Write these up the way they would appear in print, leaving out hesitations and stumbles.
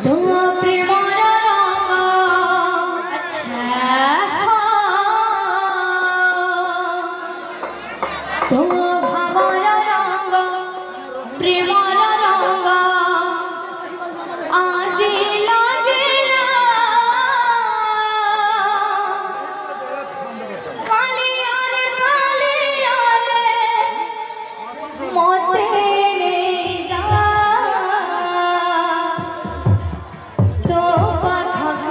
तो प्रेमर रंग अच्छा तो भावर रंग प्रेमर रंग आज लागेला कालिया रे मोते नहीं जा तो पाखक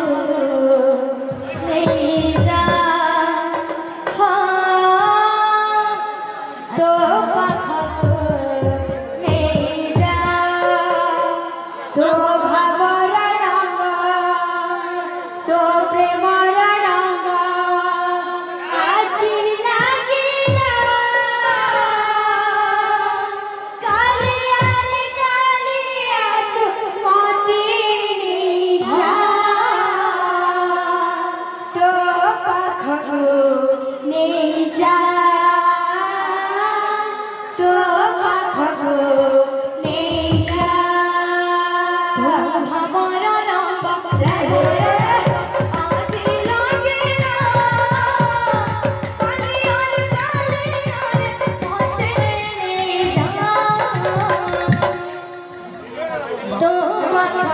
नहीं जा हाँ तो पाखक नहीं जा तो भावर रंग तो प्रेमर रंग आज लागिला कालिया रे कालिया तू मोती नहीं जा तो पाखक नहीं जा तो पाखक नहीं जा तो भावर रंग आज लागेला कालिया रे मोते नहीं जा तो पाखक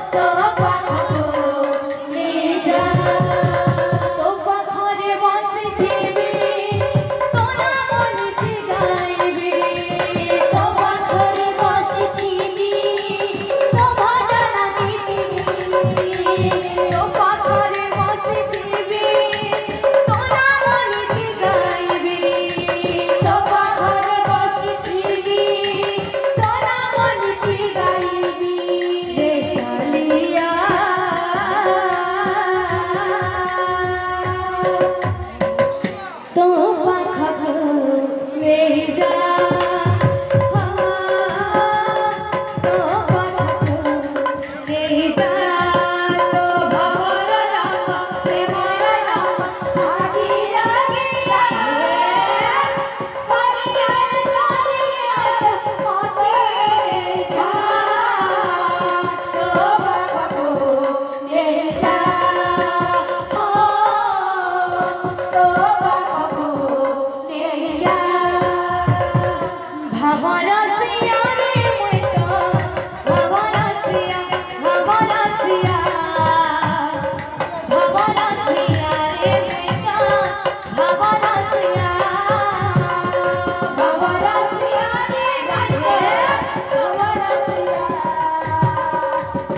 तो पाखक नहीं जा तो पाखक नहीं जा तो भावर रंग प्रेमर रंग आज लागेला कालिया रे कालिया मोते जा तो पाखक नहीं जा तो पाखक नहीं जा भवरसिया रे मुई तो भवरसिया भवरसिया भवरसिया रे मुई तो भवरसिया भवरसिया रे गाले भवरसिया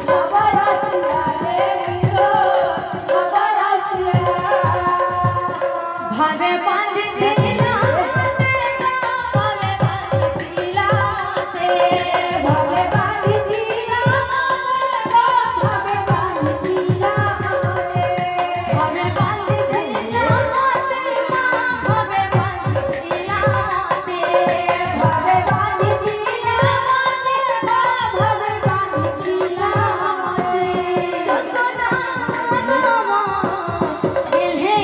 भवरसिया रे मुई तो भवरसिया भावे बांध दिला भावे बांध दिला भावे बांध दिला भावे बांध दिला भावे बांध दिला भावे बांध दिला भावे बांध दिला भावे बांध दिला तो सोना नामा दिल है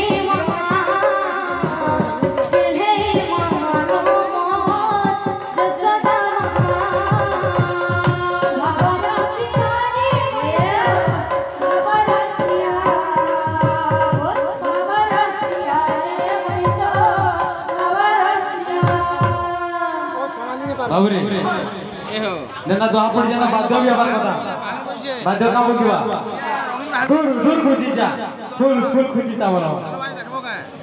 बाबरे देना तो आप जना बाध्य भी आबार कथा बाध्य का बोलवा दूर दूर खुजी जा फुल फुल खुजी ता बोलो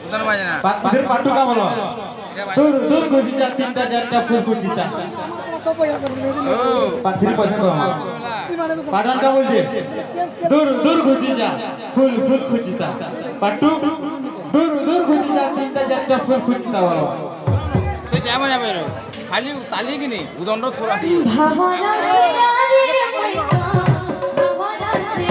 उधर बाजना इधर पाटू का बोलो दूर दूर खुजी जा तीनटा चारटा फुल खुजी ता पाथरी पछन को पाटन का बोलजे दूर दूर खुजी जा फुल फुल खुजी ता पाटू दूर दूर खुजी जा तीनटा चारटा फुल खुजी ता बोलो से जामा जाबे खाली ताली कि नहीं उदंड थोड़ा भावना से यारी भावना से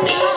লা